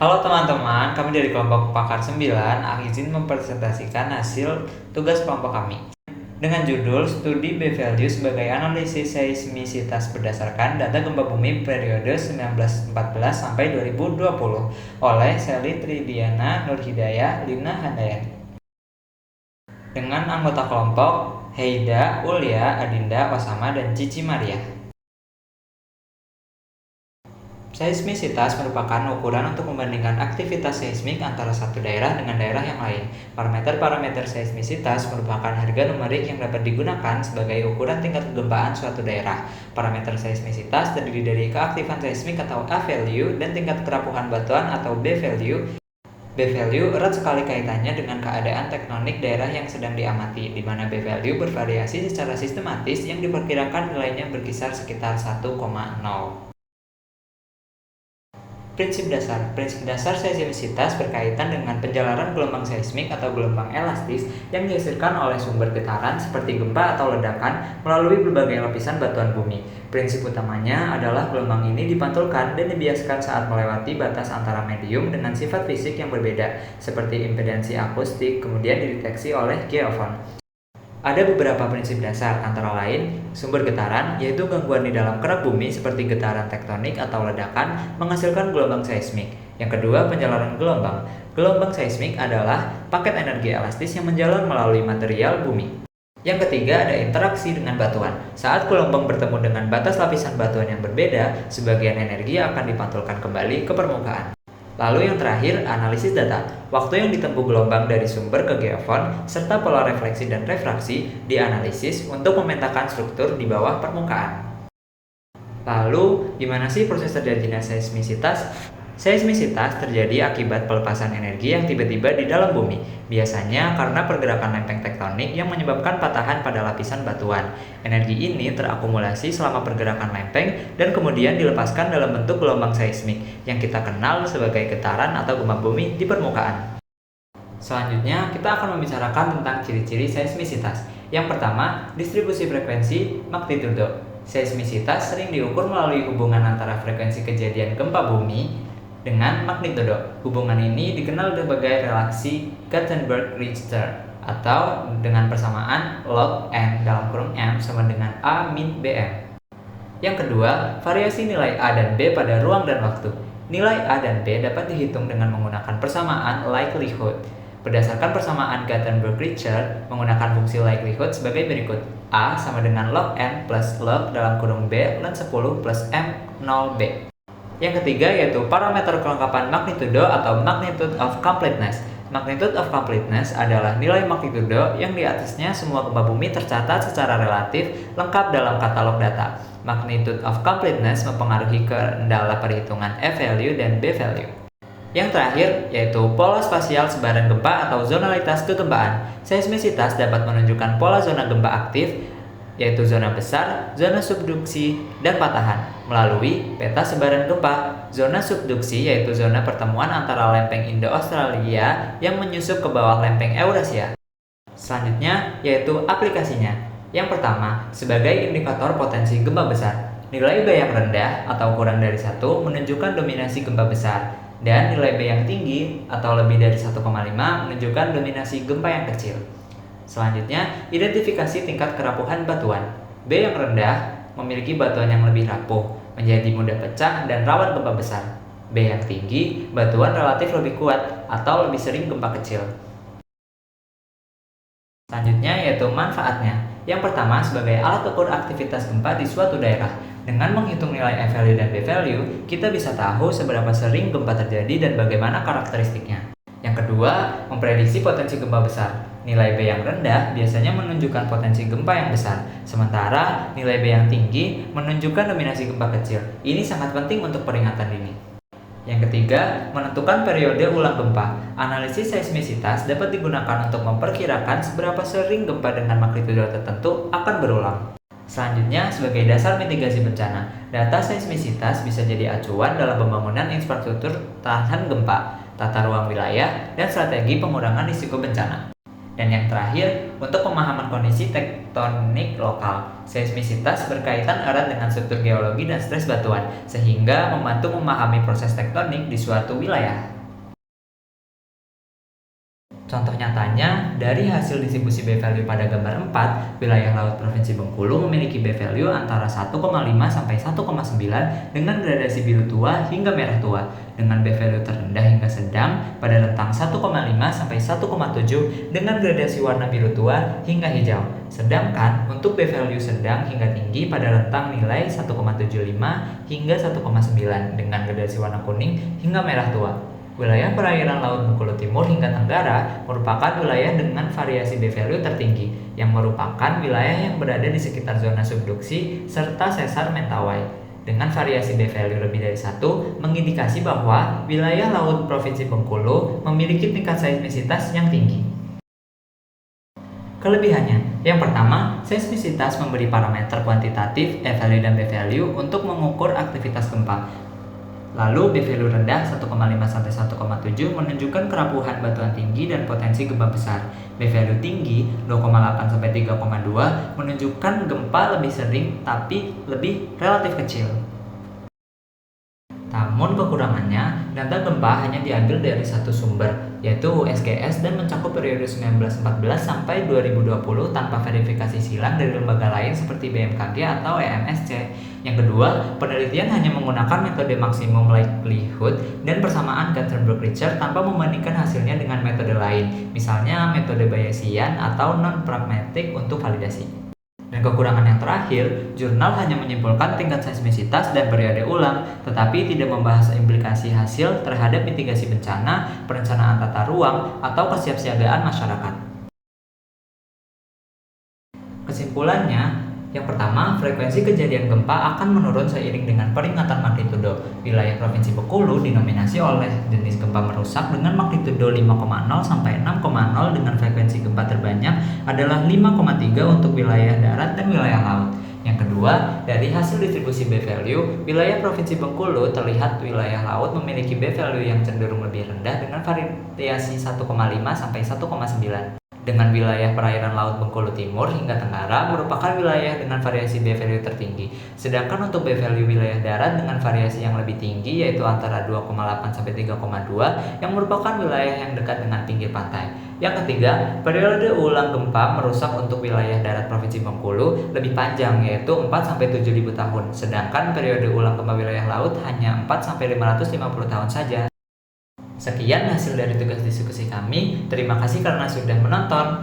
Halo teman-teman, kami dari kelompok Pakar 9 izin mempresentasikan hasil tugas kelompok kami. Dengan judul Studi B-Value sebagai analisis seismisitas berdasarkan data gempa bumi periode 1914 sampai 2020 oleh Sally Tridiana Nurhidayah Lina Handayani. Dengan anggota kelompok Heida, Ulia, Adinda, Osama, dan Cici Maria. Seismisitas merupakan ukuran untuk membandingkan aktivitas seismik antara satu daerah dengan daerah yang lain. Parameter-parameter seismisitas merupakan harga numerik yang dapat digunakan sebagai ukuran tingkat kegempaan suatu daerah. Parameter seismisitas terdiri dari keaktifan seismik atau A-value dan tingkat kerapuhan batuan atau B-value. B-value erat sekali kaitannya dengan keadaan tektonik daerah yang sedang diamati, di mana B-value bervariasi secara sistematis yang diperkirakan nilainya berkisar sekitar 1,0. Prinsip dasar seismisitas berkaitan dengan penjalaran gelombang seismik atau gelombang elastis yang dihasilkan oleh sumber getaran seperti gempa atau ledakan melalui berbagai lapisan batuan bumi. Prinsip utamanya adalah gelombang ini dipantulkan dan dibiaskan saat melewati batas antara medium dengan sifat fisik yang berbeda, seperti impedansi akustik, kemudian dideteksi oleh geofon. Ada beberapa prinsip dasar, antara lain sumber getaran, yaitu gangguan di dalam kerak bumi seperti getaran tektonik atau ledakan menghasilkan gelombang seismik. Yang kedua, penjalaran gelombang. Gelombang seismik adalah paket energi elastis yang menjalar melalui material bumi. Yang ketiga, ada interaksi dengan batuan. Saat gelombang bertemu dengan batas lapisan batuan yang berbeda, sebagian energi akan dipantulkan kembali ke permukaan. Lalu yang terakhir, analisis data. Waktu yang ditempuh gelombang dari sumber ke geofon, serta pola refleksi dan refraksi dianalisis untuk memetakan struktur di bawah permukaan. Lalu, gimana sih proses terjadinya seismisitas? Seismisitas terjadi akibat pelepasan energi yang tiba-tiba di dalam bumi, biasanya karena pergerakan lempeng tektonik yang menyebabkan patahan pada lapisan batuan. Energi ini terakumulasi selama pergerakan lempeng dan kemudian dilepaskan dalam bentuk gelombang seismik yang kita kenal sebagai getaran atau gempa bumi di permukaan. Selanjutnya, kita akan membicarakan tentang ciri-ciri seismisitas. Yang pertama, distribusi frekuensi magnitudo. Seismisitas sering diukur melalui hubungan antara frekuensi kejadian gempa bumi dengan magnitudo. Hubungan ini dikenal sebagai relasi Gutenberg-Richter atau dengan persamaan log n dalam kurung m sama dengan a min bm. Yang kedua, variasi nilai A dan B pada ruang dan waktu. Nilai A dan B dapat dihitung dengan menggunakan persamaan likelihood. Berdasarkan persamaan Gutenberg-Richter, menggunakan fungsi likelihood sebagai berikut. A sama dengan log n plus log dalam kurung B ln 10 plus m 0b. Yang ketiga yaitu parameter kelengkapan magnitudo atau magnitude of completeness. Magnitude of completeness adalah nilai magnitudo yang di atasnya semua gempa bumi tercatat secara relatif lengkap dalam katalog data. Magnitude of completeness mempengaruhi kendala perhitungan A-value dan B-value. Yang terakhir yaitu pola spasial sebaran gempa atau zonalitas kegempaan. Seismisitas dapat menunjukkan pola zona gempa aktif, yaitu zona besar, zona subduksi, dan patahan melalui peta sebaran gempa. Zona subduksi yaitu zona pertemuan antara lempeng Indo-Australia yang menyusup ke bawah lempeng Eurasia. Selanjutnya yaitu aplikasinya. Yang pertama, sebagai indikator potensi gempa besar. Nilai B yang rendah atau kurang dari 1 menunjukkan dominasi gempa besar, dan nilai B yang tinggi atau lebih dari 1,5 menunjukkan dominasi gempa yang kecil. Selanjutnya, identifikasi tingkat kerapuhan batuan. B yang rendah memiliki batuan yang lebih rapuh, menjadi mudah pecah dan rawan gempa besar. B yang tinggi, batuan relatif lebih kuat atau lebih sering gempa kecil. Selanjutnya yaitu manfaatnya. Yang pertama, sebagai alat ukur aktivitas gempa di suatu daerah. Dengan menghitung nilai A-value dan B-value, kita bisa tahu seberapa sering gempa terjadi dan bagaimana karakteristiknya. Yang kedua, memprediksi potensi gempa besar. Nilai B yang rendah biasanya menunjukkan potensi gempa yang besar, sementara nilai B yang tinggi menunjukkan dominasi gempa kecil. Ini sangat penting untuk peringatan dini. Yang ketiga, menentukan periode ulang gempa. Analisis seismisitas dapat digunakan untuk memperkirakan seberapa sering gempa dengan magnitudo tertentu akan berulang. Selanjutnya, sebagai dasar mitigasi bencana, data seismisitas bisa jadi acuan dalam pembangunan infrastruktur tahan gempa, tata ruang wilayah, dan strategi pengurangan risiko bencana. Dan yang terakhir, untuk pemahaman kondisi tektonik lokal, seismisitas berkaitan erat dengan struktur geologi dan stres batuan, sehingga membantu memahami proses tektonik di suatu wilayah. Contoh nyatanya, dari hasil distribusi B-value pada gambar 4, wilayah laut Provinsi Bengkulu memiliki B-value antara 1,5 sampai 1,9 dengan gradasi biru tua hingga merah tua, dengan B-value terendah hingga sedang pada rentang 1,5 sampai 1,7 dengan gradasi warna biru tua hingga hijau. Sedangkan untuk B-value sedang hingga tinggi pada rentang nilai 1,75 hingga 1,9 dengan gradasi warna kuning hingga merah tua. Wilayah perairan Laut Bengkulu Timur hingga Tenggara merupakan wilayah dengan variasi B-value tertinggi, yang merupakan wilayah yang berada di sekitar zona subduksi serta sesar Mentawai. Dengan variasi B-value lebih dari 1, mengindikasi bahwa wilayah laut Provinsi Bengkulu memiliki tingkat seismisitas yang tinggi. Kelebihannya, yang pertama, seismisitas memberi parameter kuantitatif E-value dan B-value untuk mengukur aktivitas gempa. Lalu B-value rendah 1,5 sampai 1,7 menunjukkan kerapuhan batuan tinggi dan potensi gempa besar. B-value tinggi 2,8 sampai 3,2 menunjukkan gempa lebih sering tapi lebih relatif kecil. Namun kekurangannya, data gempa hanya diambil dari satu sumber, yaitu USGS dan mencakup periode 1914 sampai 2020 tanpa verifikasi silang dari lembaga lain seperti BMKG atau EMSC. Yang kedua, penelitian hanya menggunakan metode maksimum likelihood dan persamaan Gutenberg-Richter tanpa membandingkan hasilnya dengan metode lain, misalnya metode Bayesian atau non-pragmatic untuk validasi. Dan kekurangan yang terakhir, jurnal hanya menyimpulkan tingkat seismisitas dan periode ulang, tetapi tidak membahas implikasi hasil terhadap mitigasi bencana, perencanaan tata ruang, atau kesiapsiagaan masyarakat. Kesimpulannya, yang pertama, frekuensi kejadian gempa akan menurun seiring dengan peringatan magnitudo. Wilayah Provinsi Bengkulu dinominasi oleh jenis gempa merusak dengan magnitudo 5,0 sampai 6,0 dengan frekuensi gempa terbanyak adalah 5,3 untuk wilayah darat dan wilayah laut. Yang kedua, dari hasil distribusi B-value, wilayah Provinsi Bengkulu terlihat wilayah laut memiliki B-value yang cenderung lebih rendah dengan variasi 1,5 sampai 1,9. Dengan wilayah perairan Laut Bengkulu Timur hingga Tenggara merupakan wilayah dengan variasi B-value tertinggi. Sedangkan untuk B-value wilayah darat dengan variasi yang lebih tinggi yaitu antara 2,8 sampai 3,2 yang merupakan wilayah yang dekat dengan pinggir pantai. Yang ketiga, periode ulang gempa merusak untuk wilayah darat Provinsi Bengkulu lebih panjang yaitu 4 sampai 7.000 tahun. Sedangkan periode ulang gempa wilayah laut hanya 4 sampai 550 tahun saja. Sekian hasil dari tugas diskusi kami. Terima kasih karena sudah menonton.